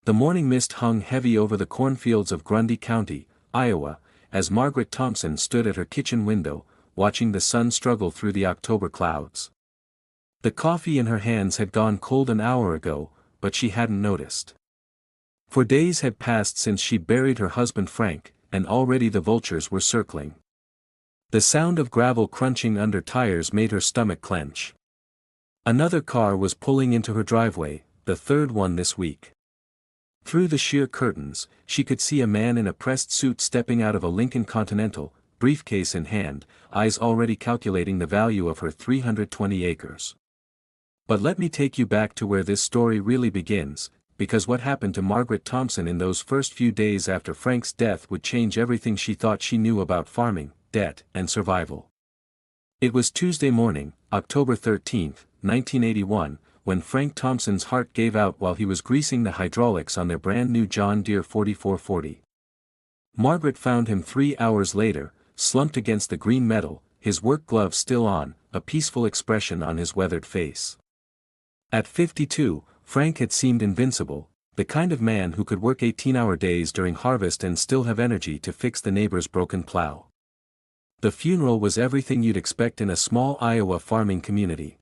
The morning mist hung heavy over the cornfields of Grundy County, Iowa, as Margaret Thompson stood at her kitchen window, watching the sun struggle through the October clouds. The coffee in her hands had gone cold an hour ago, but she hadn't noticed. For days had passed since she buried her husband Frank, and already the vultures were circling. The sound of gravel crunching under tires made her stomach clench. Another car was pulling into her driveway, the third one this week. Through the sheer curtains, she could see a man in a pressed suit stepping out of a Lincoln Continental, briefcase in hand, eyes already calculating the value of her 320 acres. But let me take you back to where this story really begins, because what happened to Margaret Thompson in those first few days after Frank's death would change everything she thought she knew about farming, debt, and survival. It was Tuesday morning, October 13, 1981, when Frank Thompson's heart gave out while he was greasing the hydraulics on their brand new John Deere 4440. Margaret found him 3 hours later, slumped against the green metal, his work gloves still on, a peaceful expression on his weathered face. At 52, Frank had seemed invincible, the kind of man who could work 18-hour days during harvest and still have energy to fix the neighbor's broken plow. The funeral was everything you'd expect in a small Iowa farming community.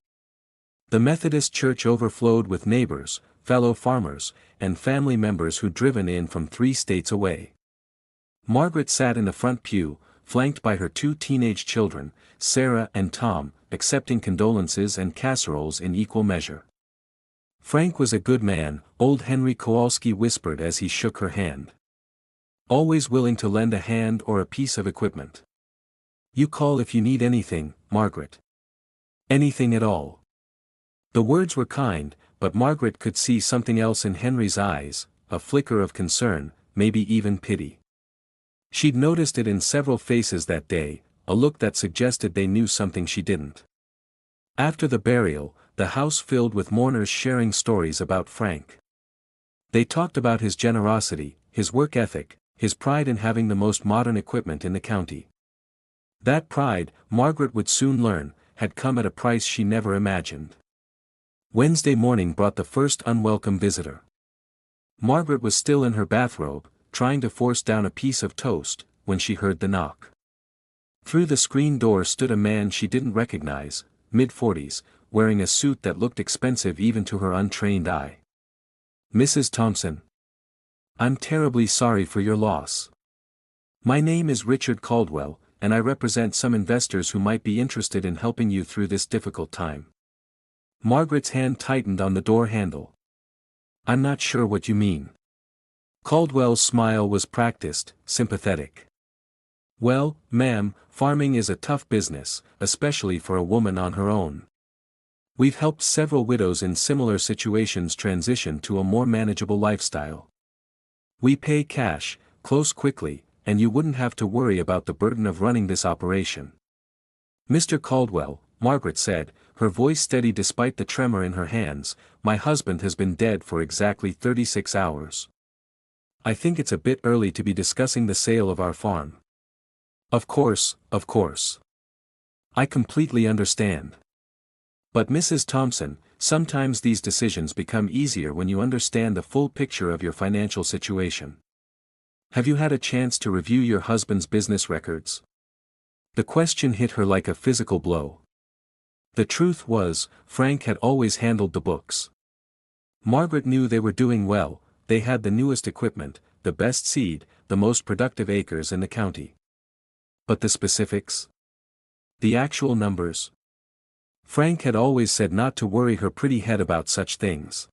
The Methodist church overflowed with neighbors, fellow farmers, and family members who'd driven in from 3 states away. Margaret sat in the front pew, flanked by her 2 teenage children, Sarah and Tom, accepting condolences and casseroles in equal measure. Frank was a good man, old Henry Kowalski whispered as he shook her hand. Always willing to lend a hand or a piece of equipment. You call if you need anything, Margaret. Anything at all. The words were kind, but Margaret could see something else in Henry's eyes, a flicker of concern, maybe even pity. She'd noticed it in several faces that day, a look that suggested they knew something she didn't. After the burial, the house filled with mourners sharing stories about Frank. They talked about his generosity, his work ethic, his pride in having the most modern equipment in the county. That pride, Margaret would soon learn, had come at a price she never imagined. Wednesday morning brought the first unwelcome visitor. Margaret was still in her bathrobe, trying to force down a piece of toast, when she heard the knock. Through the screen door stood a man she didn't recognize, mid-40s, wearing a suit that looked expensive even to her untrained eye. Mrs. Thompson. I'm terribly sorry for your loss. My name is Richard Caldwell, and I represent some investors who might be interested in helping you through this difficult time. Margaret's hand tightened on the door handle. I'm not sure what you mean. Caldwell's smile was practiced, sympathetic. Well, ma'am, farming is a tough business, especially for a woman on her own. We've helped several widows in similar situations transition to a more manageable lifestyle. We pay cash, close quickly, and you wouldn't have to worry about the burden of running this operation. Mr. Caldwell, Margaret said, her voice steady despite the tremor in her hands, my husband has been dead for exactly 36 hours. I think it's a bit early to be discussing the sale of our farm. Of course, of course. I completely understand. But Mrs. Thompson, sometimes these decisions become easier when you understand the full picture of your financial situation. Have you had a chance to review your husband's business records? The question hit her like a physical blow. The truth was, Frank had always handled the books. Margaret knew they were doing well, they had the newest equipment, the best seed, the most productive acres in the county. But the specifics? The actual numbers? Frank had always said not to worry her pretty head about such things.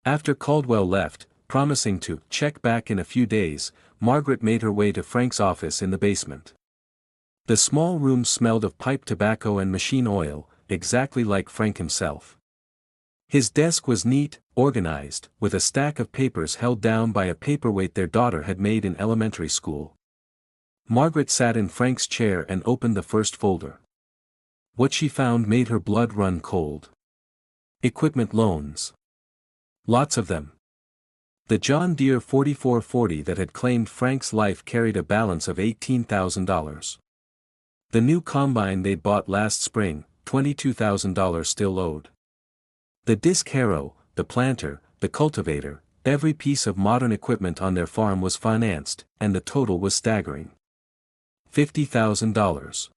After Caldwell left, promising to check back in a few days, Margaret made her way to Frank's office in the basement. The small room smelled of pipe tobacco and machine oil, exactly like Frank himself. His desk was neat, organized, with a stack of papers held down by a paperweight their daughter had made in elementary school. Margaret sat in Frank's chair and opened the first folder. What she found made her blood run cold. Equipment loans. Lots of them. The John Deere 4440 that had claimed Frank's life carried a balance of $18,000. The new combine they'd bought last spring, $22,000 still owed. The disc harrow, the planter, the cultivator, Every piece of modern equipment on their farm was financed, and the total was staggering. $50,000.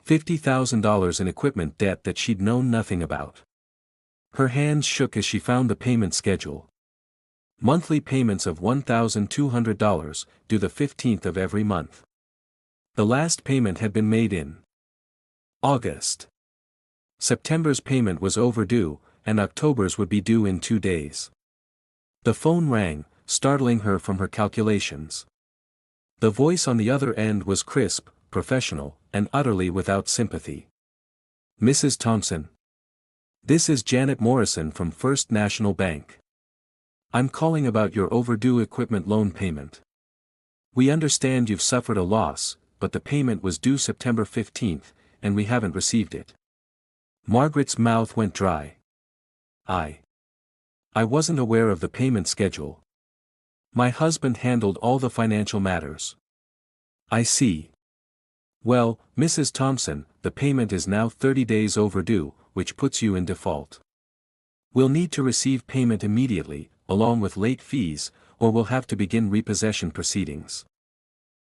$50,000 in equipment debt that she'd known nothing about. Her hands shook as she found the payment schedule. Monthly payments of $1,200, due the 15th of every month. The last payment had been made in August. September's payment was overdue, and October's would be due in 2 days. The phone rang, startling her from her calculations. The voice on the other end was crisp, professional, and utterly without sympathy. "Mrs. Thompson. This is Janet Morrison from First National Bank. I'm calling about your overdue equipment loan payment. We understand you've suffered a loss, but the payment was due September 15th, and we haven't received it." Margaret's mouth went dry. I wasn't aware of the payment schedule. My husband handled all the financial matters." "I see. Well, Mrs. Thompson, the payment is now 30 days overdue, which puts you in default. We'll need to receive payment immediately, along with late fees, or we'll have to begin repossession proceedings."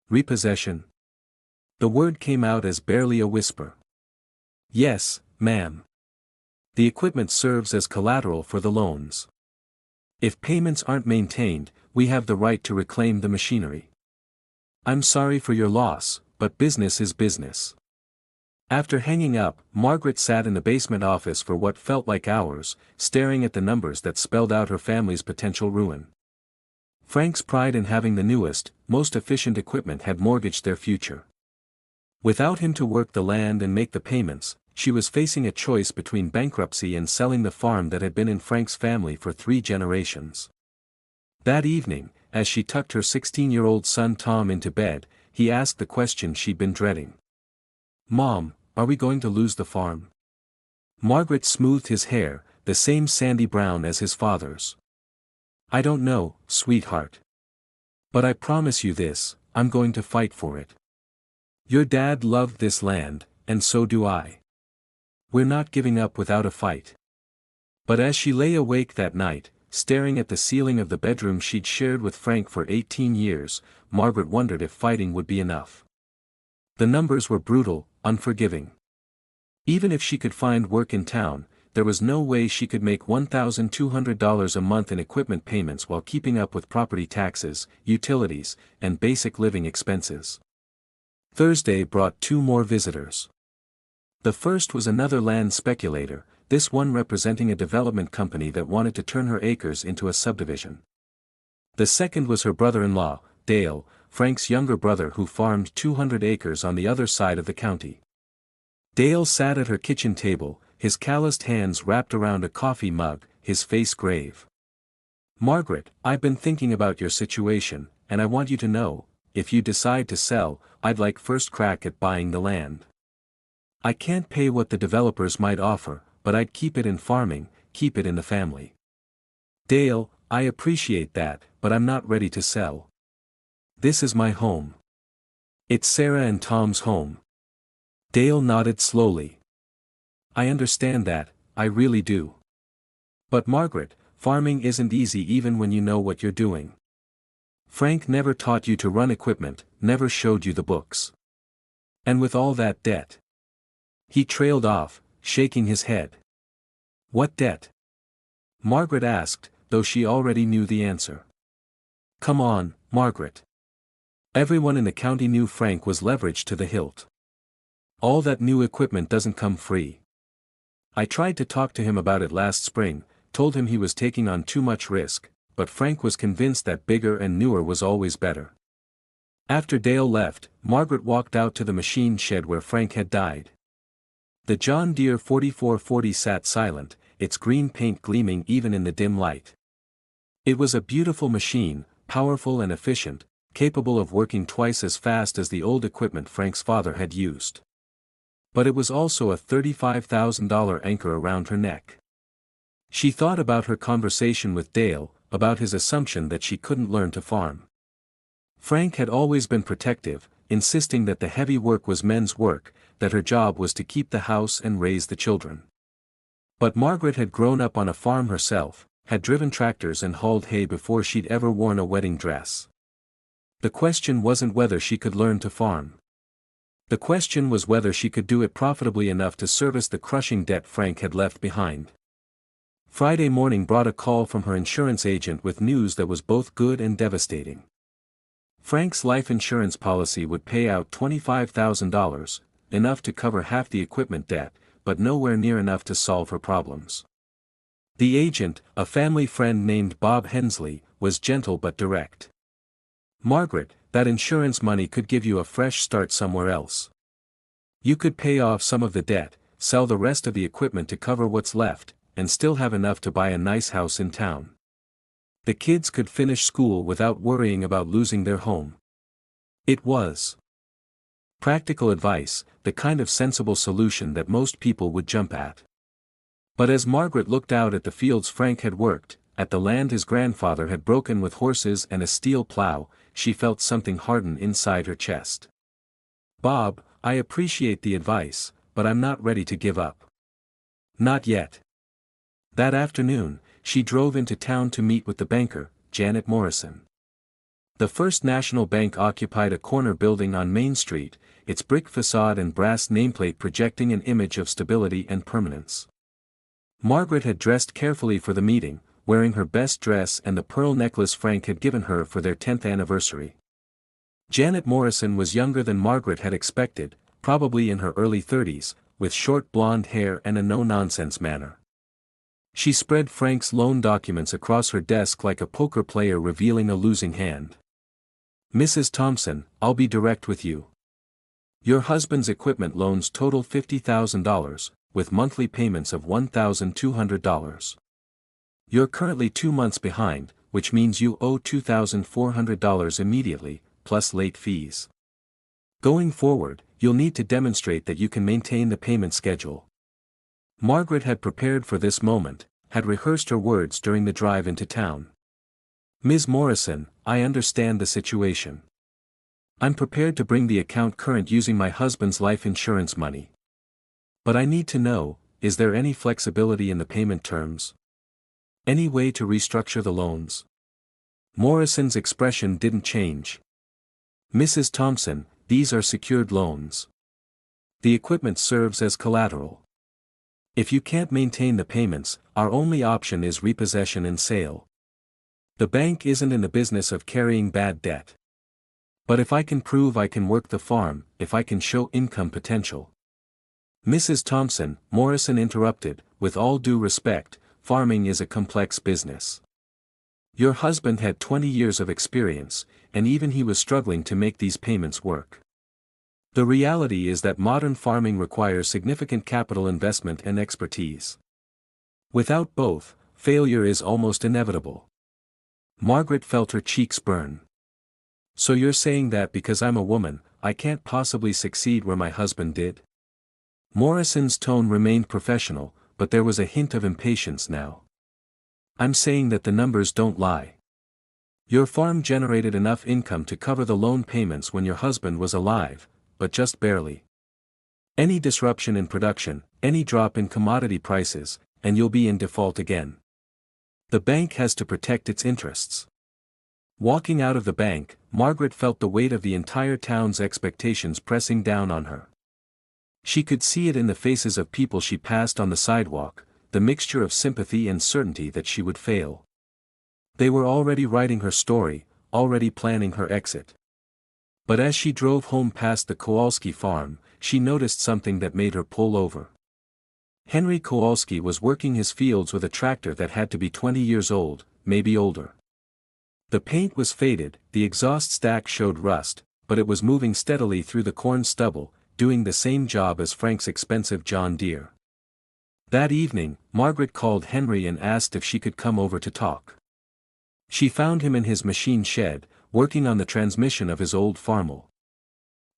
"Repossession?" The word came out as barely a whisper. "Yes, ma'am. The equipment serves as collateral for the loans. If payments aren't maintained, we have the right to reclaim the machinery. I'm sorry for your loss, but business is business." After hanging up, Margaret sat in the basement office for what felt like hours, staring at the numbers that spelled out her family's potential ruin. Frank's pride in having the newest, most efficient equipment had mortgaged their future. Without him to work the land and make the payments, she was facing a choice between bankruptcy and selling the farm that had been in Frank's family for 3 generations. That evening, as she tucked her 16-year-old son Tom into bed, he asked the question she'd been dreading. "Mom, are we going to lose the farm?" Margaret smoothed his hair, the same sandy brown as his father's. "I don't know, sweetheart. But I promise you this, I'm going to fight for it. Your dad loved this land, and so do I. We're not giving up without a fight." But as she lay awake that night, staring at the ceiling of the bedroom she'd shared with Frank for 18 years, Margaret wondered if fighting would be enough. The numbers were brutal, unforgiving. Even if she could find work in town, there was no way she could make $1,200 a month in equipment payments while keeping up with property taxes, utilities, and basic living expenses. Thursday brought 2 more visitors. The first was another land speculator, this one representing a development company that wanted to turn her acres into a subdivision. The second was her brother-in-law, Dale, Frank's younger brother who farmed 200 acres on the other side of the county. Dale sat at her kitchen table, his calloused hands wrapped around a coffee mug, his face grave. "Margaret, I've been thinking about your situation, and I want you to know, if you decide to sell, I'd like first crack at buying the land. I can't pay what the developers might offer, but I'd keep it in farming, keep it in the family." "Dale, I appreciate that, but I'm not ready to sell. This is my home. It's Sarah and Tom's home." Dale nodded slowly. "I understand that, I really do. But Margaret, farming isn't easy even when you know what you're doing. Frank never taught you to run equipment, never showed you the books. And with all that debt." He trailed off, shaking his head. "What debt?" Margaret asked, though she already knew the answer. "Come on, Margaret." Everyone in the county knew Frank was leveraged to the hilt. "All that new equipment doesn't come free. I tried to talk to him about it last spring, told him he was taking on too much risk, but Frank was convinced that bigger and newer was always better." After Dale left, Margaret walked out to the machine shed where Frank had died. The John Deere 4440 sat silent, its green paint gleaming even in the dim light. It was a beautiful machine, powerful and efficient, capable of working twice as fast as the old equipment Frank's father had used. But it was also a $35,000 anchor around her neck. She thought about her conversation with Dale, about his assumption that she couldn't learn to farm. Frank had always been protective, insisting that the heavy work was men's work, that her job was to keep the house and raise the children. But Margaret had grown up on a farm herself, had driven tractors and hauled hay before she'd ever worn a wedding dress. The question wasn't whether she could learn to farm. The question was whether she could do it profitably enough to service the crushing debt Frank had left behind. Friday morning brought a call from her insurance agent with news that was both good and devastating. Frank's life insurance policy would pay out $25,000, enough to cover half the equipment debt, but nowhere near enough to solve her problems. The agent, a family friend named Bob Hensley, was gentle but direct. "Margaret, that insurance money could give you a fresh start somewhere else. You could pay off some of the debt, sell the rest of the equipment to cover what's left, and still have enough to buy a nice house in town. The kids could finish school without worrying about losing their home." It was practical advice, the kind of sensible solution that most people would jump at. But as Margaret looked out at the fields Frank had worked, at the land his grandfather had broken with horses and a steel plow, she felt something harden inside her chest. "Bob, I appreciate the advice, but I'm not ready to give up. Not yet." That afternoon, she drove into town to meet with the banker, Janet Morrison. The First National Bank occupied a corner building on Main Street, its brick facade and brass nameplate projecting an image of stability and permanence. Margaret had dressed carefully for the meeting, wearing her best dress and the pearl necklace Frank had given her for their 10th anniversary. Janet Morrison was younger than Margaret had expected, probably in her early 30s, with short blonde hair and a no-nonsense manner. She spread Frank's loan documents across her desk like a poker player revealing a losing hand. "Mrs. Thompson, I'll be direct with you. Your husband's equipment loans total $50,000, with monthly payments of $1,200. You're currently 2 months behind, which means you owe $2,400 immediately, plus late fees. Going forward, you'll need to demonstrate that you can maintain the payment schedule." Margaret had prepared for this moment, had rehearsed her words during the drive into town. "Ms. Morrison, I understand the situation. I'm prepared to bring the account current using my husband's life insurance money. But I need to know, is there any flexibility in the payment terms? Any way to restructure the loans?" Morrison's expression didn't change. "Mrs. Thompson, these are secured loans. The equipment serves as collateral. If you can't maintain the payments, our only option is repossession and sale. The bank isn't in the business of carrying bad debt. But if I can prove I can work the farm, if I can show income potential." "Mrs. Thompson," Morrison interrupted, "with all due respect, farming is a complex business. Your husband had 20 years of experience, and even he was struggling to make these payments work. The reality is that modern farming requires significant capital investment and expertise. Without both, failure is almost inevitable." Margaret felt her cheeks burn. "So you're saying that because I'm a woman, I can't possibly succeed where my husband did?" Morrison's tone remained professional, but there was a hint of impatience now. "I'm saying that the numbers don't lie. Your farm generated enough income to cover the loan payments when your husband was alive, but just barely. Any disruption in production, any drop in commodity prices, and you'll be in default again. The bank has to protect its interests." Walking out of the bank, Margaret felt the weight of the entire town's expectations pressing down on her. She could see it in the faces of people she passed on the sidewalk, the mixture of sympathy and certainty that she would fail. They were already writing her story, already planning her exit. But as she drove home past the Kowalski farm, she noticed something that made her pull over. Henry Kowalski was working his fields with a tractor that had to be 20 years old, maybe older. The paint was faded, the exhaust stack showed rust, but it was moving steadily through the corn stubble, doing the same job as Frank's expensive John Deere. That evening, Margaret called Henry and asked if she could come over to talk. She found him in his machine shed, working on the transmission of his old Farmall.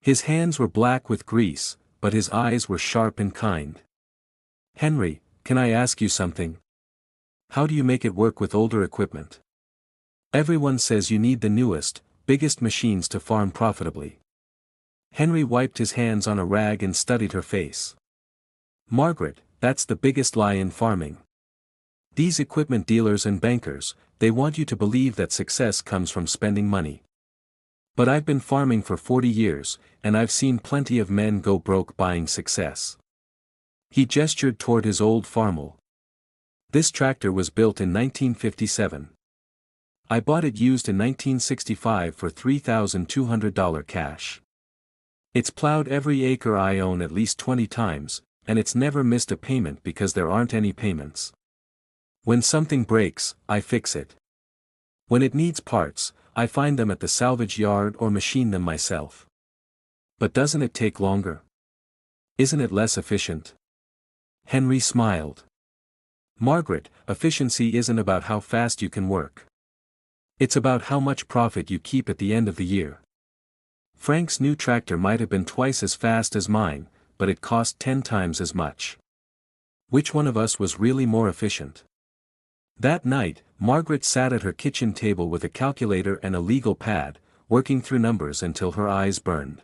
His hands were black with grease, but his eyes were sharp and kind. "Henry, can I ask you something? How do you make it work with older equipment? Everyone says you need the newest, biggest machines to farm profitably." Henry wiped his hands on a rag and studied her face. "Margaret, that's the biggest lie in farming. These equipment dealers and bankers, they want you to believe that success comes from spending money. But I've been farming for 40 years, and I've seen plenty of men go broke buying success. He gestured toward his old Farmall. This tractor was built in 1957. I bought it used in 1965 for $3,200 cash. It's plowed every acre I own at least 20 times, and it's never missed a payment because there aren't any payments. When something breaks, I fix it. When it needs parts, I find them at the salvage yard or machine them myself. But doesn't it take longer? Isn't it less efficient? Henry smiled. Margaret, efficiency isn't about how fast you can work. It's about how much profit you keep at the end of the year. Frank's new tractor might have been twice as fast as mine, but it cost 10 times as much. Which one of us was really more efficient? That night, Margaret sat at her kitchen table with a calculator and a legal pad, working through numbers until her eyes burned.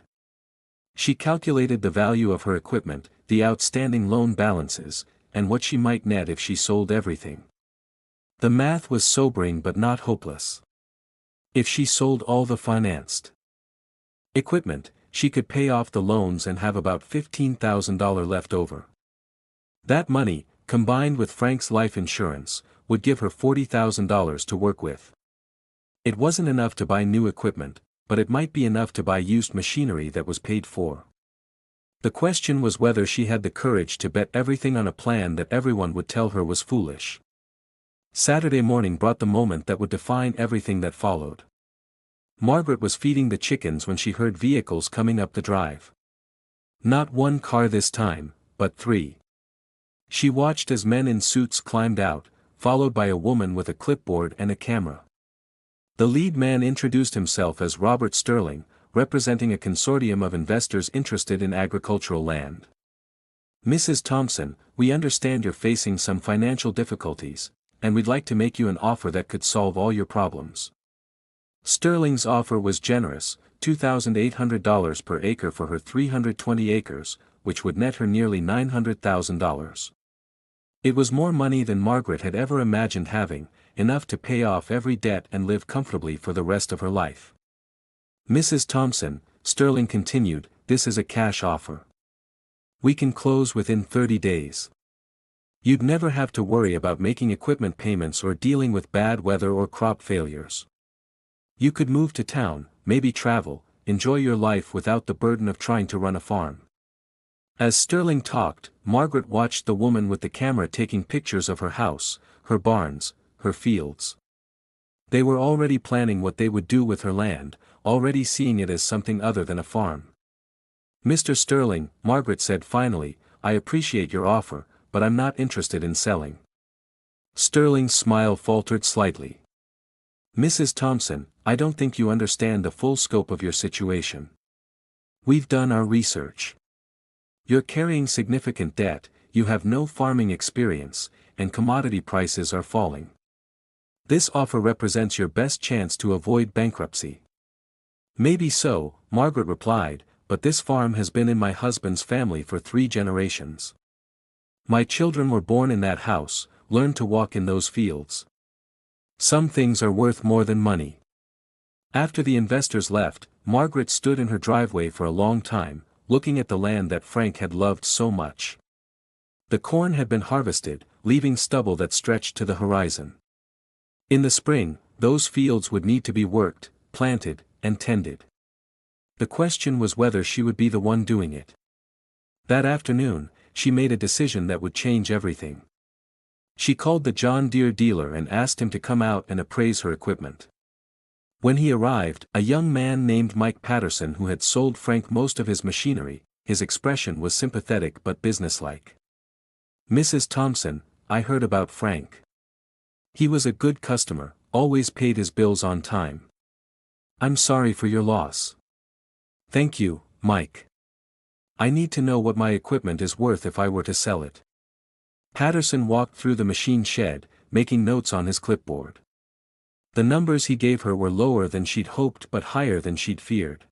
She calculated the value of her equipment, the outstanding loan balances, and what she might net if she sold everything. The math was sobering but not hopeless. If she sold all the financed equipment, she could pay off the loans and have about $15,000 left over. That money, combined with Frank's life insurance, would give her $40,000 to work with. It wasn't enough to buy new equipment, but it might be enough to buy used machinery that was paid for. The question was whether she had the courage to bet everything on a plan that everyone would tell her was foolish. Saturday morning brought the moment that would define everything that followed. Margaret was feeding the chickens when she heard vehicles coming up the drive. Not one car this time, but 3. She watched as men in suits climbed out, followed by a woman with a clipboard and a camera. The lead man introduced himself as Robert Sterling, representing a consortium of investors interested in agricultural land. Mrs. Thompson, we understand you're facing some financial difficulties, and we'd like to make you an offer that could solve all your problems. Sterling's offer was generous, $2,800 per acre for her 320 acres, which would net her nearly $900,000. It was more money than Margaret had ever imagined having, enough to pay off every debt and live comfortably for the rest of her life. Mrs. Thompson, Sterling continued, this is a cash offer. We can close within 30 days. You'd never have to worry about making equipment payments or dealing with bad weather or crop failures. You could move to town, maybe travel, enjoy your life without the burden of trying to run a farm. As Sterling talked, Margaret watched the woman with the camera taking pictures of her house, her barns, her fields. They were already planning what they would do with her land, already seeing it as something other than a farm. Mr. Sterling, Margaret said finally, I appreciate your offer, but I'm not interested in selling. Sterling's smile faltered slightly. Mrs. Thompson, I don't think you understand the full scope of your situation. We've done our research. You're carrying significant debt, you have no farming experience, and commodity prices are falling. This offer represents your best chance to avoid bankruptcy. Maybe so, Margaret replied, but this farm has been in my husband's family for 3 generations. My children were born in that house, learned to walk in those fields. Some things are worth more than money. After the investors left, Margaret stood in her driveway for a long time, looking at the land that Frank had loved so much. The corn had been harvested, leaving stubble that stretched to the horizon. In the spring, those fields would need to be worked, planted, and tended. The question was whether she would be the one doing it. That afternoon, she made a decision that would change everything. She called the John Deere dealer and asked him to come out and appraise her equipment. When he arrived, a young man named Mike Patterson who had sold Frank most of his machinery, his expression was sympathetic but businesslike. Mrs. Thompson, I heard about Frank. He was a good customer, always paid his bills on time. I'm sorry for your loss. Thank you, Mike. I need to know what my equipment is worth if I were to sell it. Patterson walked through the machine shed, making notes on his clipboard. The numbers he gave her were lower than she'd hoped but higher than she'd feared.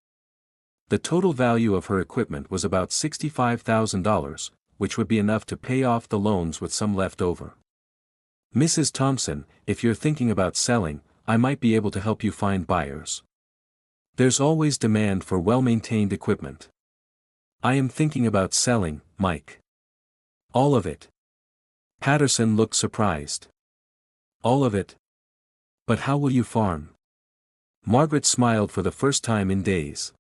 The total value of her equipment was about $65,000, which would be enough to pay off the loans with some left over. Mrs. Thompson, if you're thinking about selling, I might be able to help you find buyers. There's always demand for well-maintained equipment. I am thinking about selling, Mike. All of it. Patterson looked surprised. All of it? But how will you farm? Margaret smiled for the first time in days.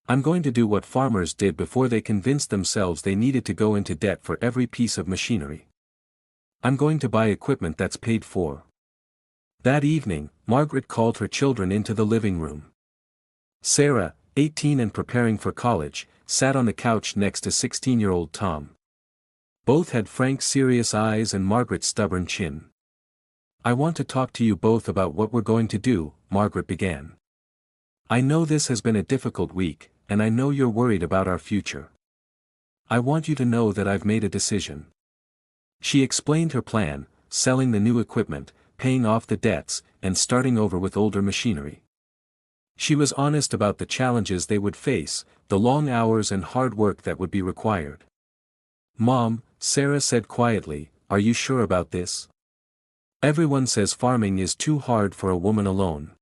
I'm going to do what farmers did before they convinced themselves they needed to go into debt for every piece of machinery. I'm going to buy equipment that's paid for. That evening, Margaret called her children into the living room. Sarah, 18 and preparing for college, sat on the couch next to 16-year-old Tom. Both had Frank's serious eyes and Margaret's stubborn chin. I want to talk to you both about what we're going to do, Margaret began. I know this has been a difficult week, and I know you're worried about our future. I want you to know that I've made a decision. She explained her plan, selling the new equipment, paying off the debts, and starting over with older machinery. She was honest about the challenges they would face, the long hours and hard work that would be required. Mom, Sarah said quietly, are you sure about this? Everyone says farming is too hard for a woman alone.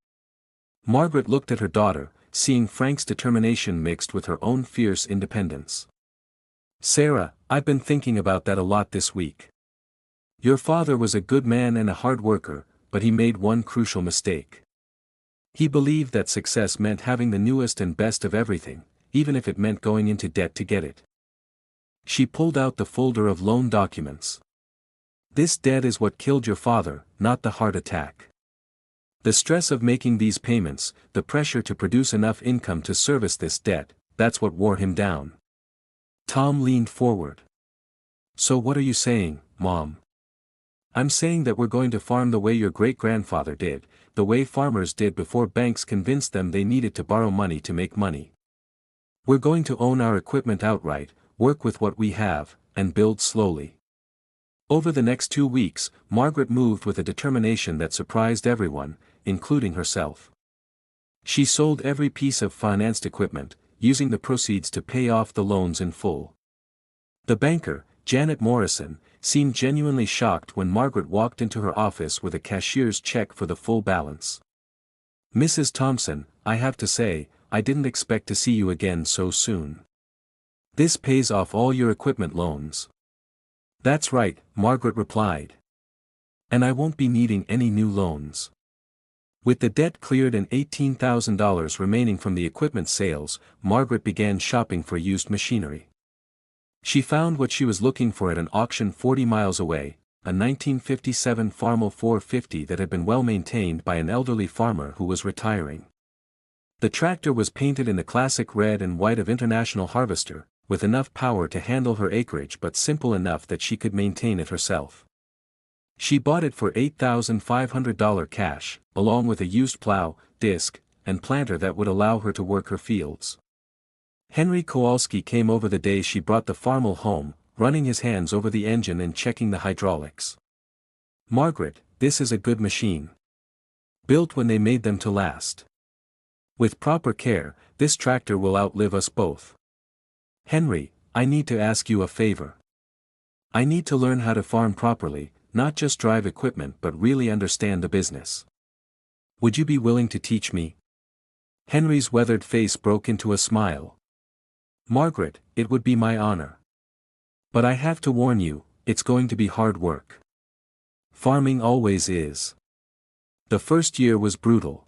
Margaret looked at her daughter, seeing Frank's determination mixed with her own fierce independence. Sarah, I've been thinking about that a lot this week. Your father was a good man and a hard worker, but he made one crucial mistake. He believed that success meant having the newest and best of everything, even if it meant going into debt to get it. She pulled out the folder of loan documents. This debt is what killed your father, not the heart attack. The stress of making these payments, the pressure to produce enough income to service this debt, that's what wore him down. Tom leaned forward. So what are you saying, Mom? I'm saying that we're going to farm the way your great-grandfather did, the way farmers did before banks convinced them they needed to borrow money to make money. We're going to own our equipment outright, work with what we have, and build slowly. Over the next 2 weeks, Margaret moved with a determination that surprised everyone, including herself. She sold every piece of financed equipment, using the proceeds to pay off the loans in full. The banker, Janet Morrison, seemed genuinely shocked when Margaret walked into her office with a cashier's check for the full balance. Mrs. Thompson, I have to say, I didn't expect to see you again so soon. This pays off all your equipment loans. That's right, Margaret replied. And I won't be needing any new loans. With the debt cleared and $18,000 remaining from the equipment sales, Margaret began shopping for used machinery. She found what she was looking for at an auction 40 miles away, a 1957 Farmall 450 that had been well maintained by an elderly farmer who was retiring. The tractor was painted in the classic red and white of International Harvester, with enough power to handle her acreage but simple enough that she could maintain it herself. She bought it for $8,500 cash, along with a used plow, disc, and planter that would allow her to work her fields. Henry Kowalski came over the day she brought the Farmall home, running his hands over the engine and checking the hydraulics. Margaret, this is a good machine. Built when they made them to last. With proper care, this tractor will outlive us both. Henry, I need to ask you a favor. I need to learn how to farm properly, not just drive equipment but really understand the business. Would you be willing to teach me? Henry's weathered face broke into a smile. Margaret, it would be my honor. But I have to warn you, it's going to be hard work. Farming always is. The first year was brutal.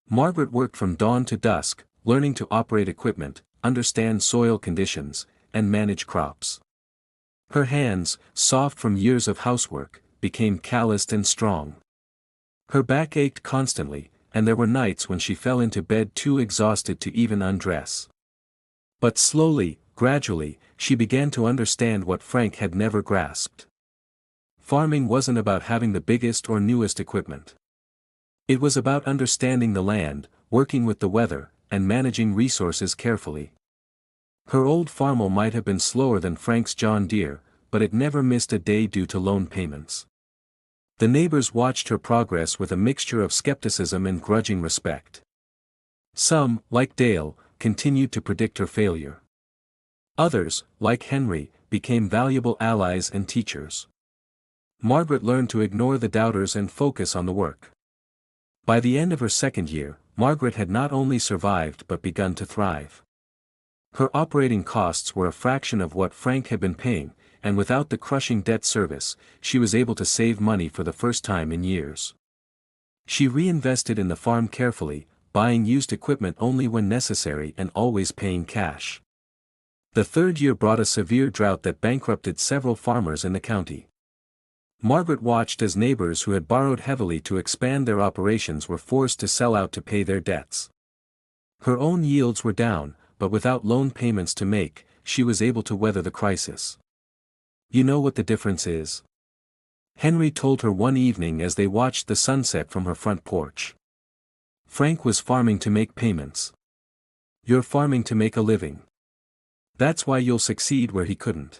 Margaret worked from dawn to dusk, learning to operate equipment, understand soil conditions, and manage crops. Her hands, soft from years of housework, became calloused and strong. Her back ached constantly, and there were nights when she fell into bed too exhausted to even undress. But slowly, gradually, she began to understand what Frank had never grasped. Farming wasn't about having the biggest or newest equipment. It was about understanding the land, working with the weather, and managing resources carefully. Her old Farmall might have been slower than Frank's John Deere, but it never missed a day due to loan payments. The neighbors watched her progress with a mixture of skepticism and grudging respect. Some, like Dale, continued to predict her failure. Others, like Henry, became valuable allies and teachers. Margaret learned to ignore the doubters and focus on the work. By the end of her second year, Margaret had not only survived but begun to thrive. Her operating costs were a fraction of what Frank had been paying, and without the crushing debt service, she was able to save money for the first time in years. She reinvested in the farm carefully, buying used equipment only when necessary and always paying cash. The third year brought a severe drought that bankrupted several farmers in the county. Margaret watched as neighbors who had borrowed heavily to expand their operations were forced to sell out to pay their debts. Her own yields were down, but without loan payments to make, she was able to weather the crisis. "You know what the difference is?" Henry told her one evening as they watched the sunset from her front porch. "Frank was farming to make payments. You're farming to make a living. That's why you'll succeed where he couldn't."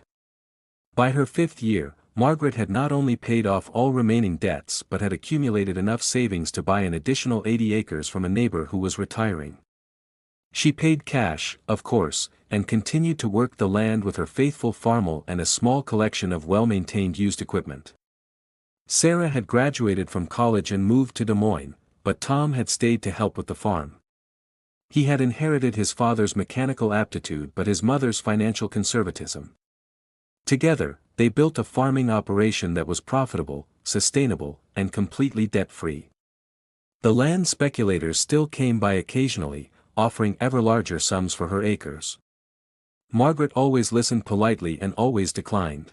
By her fifth year, Margaret had not only paid off all remaining debts but had accumulated enough savings to buy an additional 80 acres from a neighbor who was retiring. She paid cash, of course, and continued to work the land with her faithful Farmall and a small collection of well-maintained used equipment. Sarah had graduated from college and moved to Des Moines, but Tom had stayed to help with the farm. He had inherited his father's mechanical aptitude but his mother's financial conservatism. Together, they built a farming operation that was profitable, sustainable, and completely debt-free. The land speculators still came by occasionally, offering ever larger sums for her acres. Margaret always listened politely and always declined.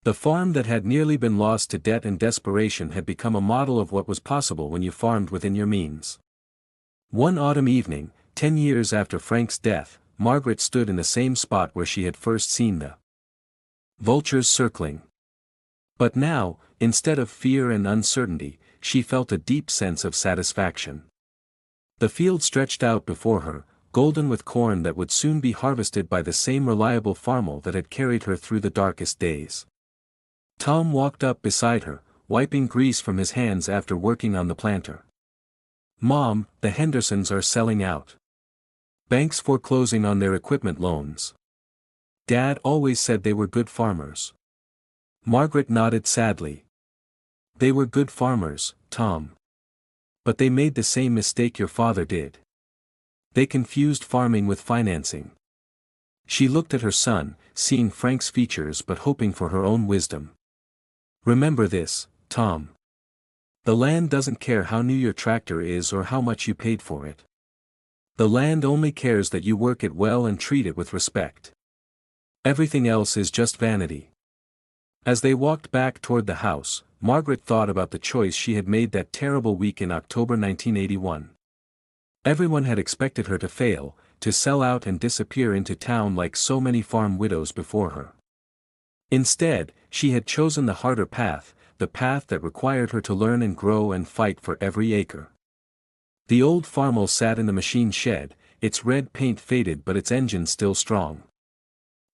The farm that had nearly been lost to debt and desperation had become a model of what was possible when you farmed within your means. One autumn evening, 10 years after Frank's death, Margaret stood in the same spot where she had first seen the vultures circling. But now, instead of fear and uncertainty, she felt a deep sense of satisfaction. The field stretched out before her, golden with corn that would soon be harvested by the same reliable Farmall that had carried her through the darkest days. Tom walked up beside her, wiping grease from his hands after working on the planter. "Mom, the Hendersons are selling out. Banks foreclosing on their equipment loans. Dad always said they were good farmers." Margaret nodded sadly. "They were good farmers, Tom. But they made the same mistake your father did. They confused farming with financing." She looked at her son, seeing Frank's features but hoping for her own wisdom. "Remember this, Tom. The land doesn't care how new your tractor is or how much you paid for it. The land only cares that you work it well and treat it with respect. Everything else is just vanity." As they walked back toward the house, Margaret thought about the choice she had made that terrible week in October 1981. Everyone had expected her to fail, to sell out and disappear into town like so many farm widows before her. Instead, she had chosen the harder path, the path that required her to learn and grow and fight for every acre. The old Farmall sat in the machine shed, its red paint faded but its engine still strong.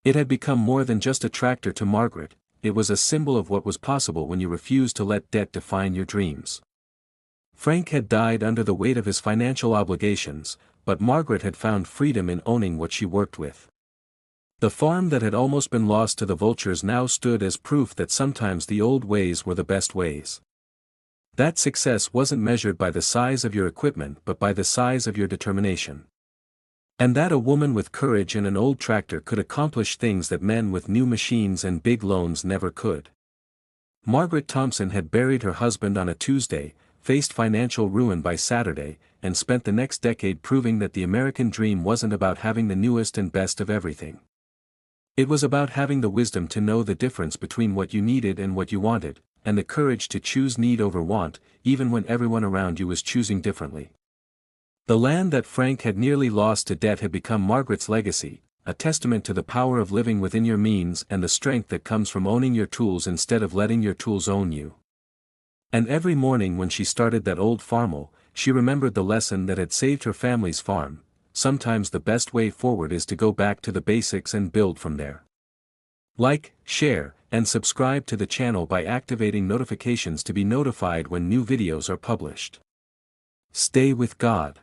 It had become more than just a tractor to Margaret, it was a symbol of what was possible when you refused to let debt define your dreams. Frank had died under the weight of his financial obligations, but Margaret had found freedom in owning what she worked with. The farm that had almost been lost to the vultures now stood as proof that sometimes the old ways were the best ways. That success wasn't measured by the size of your equipment but by the size of your determination. And that a woman with courage and an old tractor could accomplish things that men with new machines and big loans never could. Margaret Thompson had buried her husband on a Tuesday, faced financial ruin by Saturday, and spent the next decade proving that the American dream wasn't about having the newest and best of everything. It was about having the wisdom to know the difference between what you needed and what you wanted, and the courage to choose need over want, even when everyone around you was choosing differently. The land that Frank had nearly lost to debt had become Margaret's legacy, a testament to the power of living within your means and the strength that comes from owning your tools instead of letting your tools own you. And every morning when she started that old Farmall, she remembered the lesson that had saved her family's farm: sometimes the best way forward is to go back to the basics and build from there. Like, share, and subscribe to the channel by activating notifications to be notified when new videos are published. Stay with God.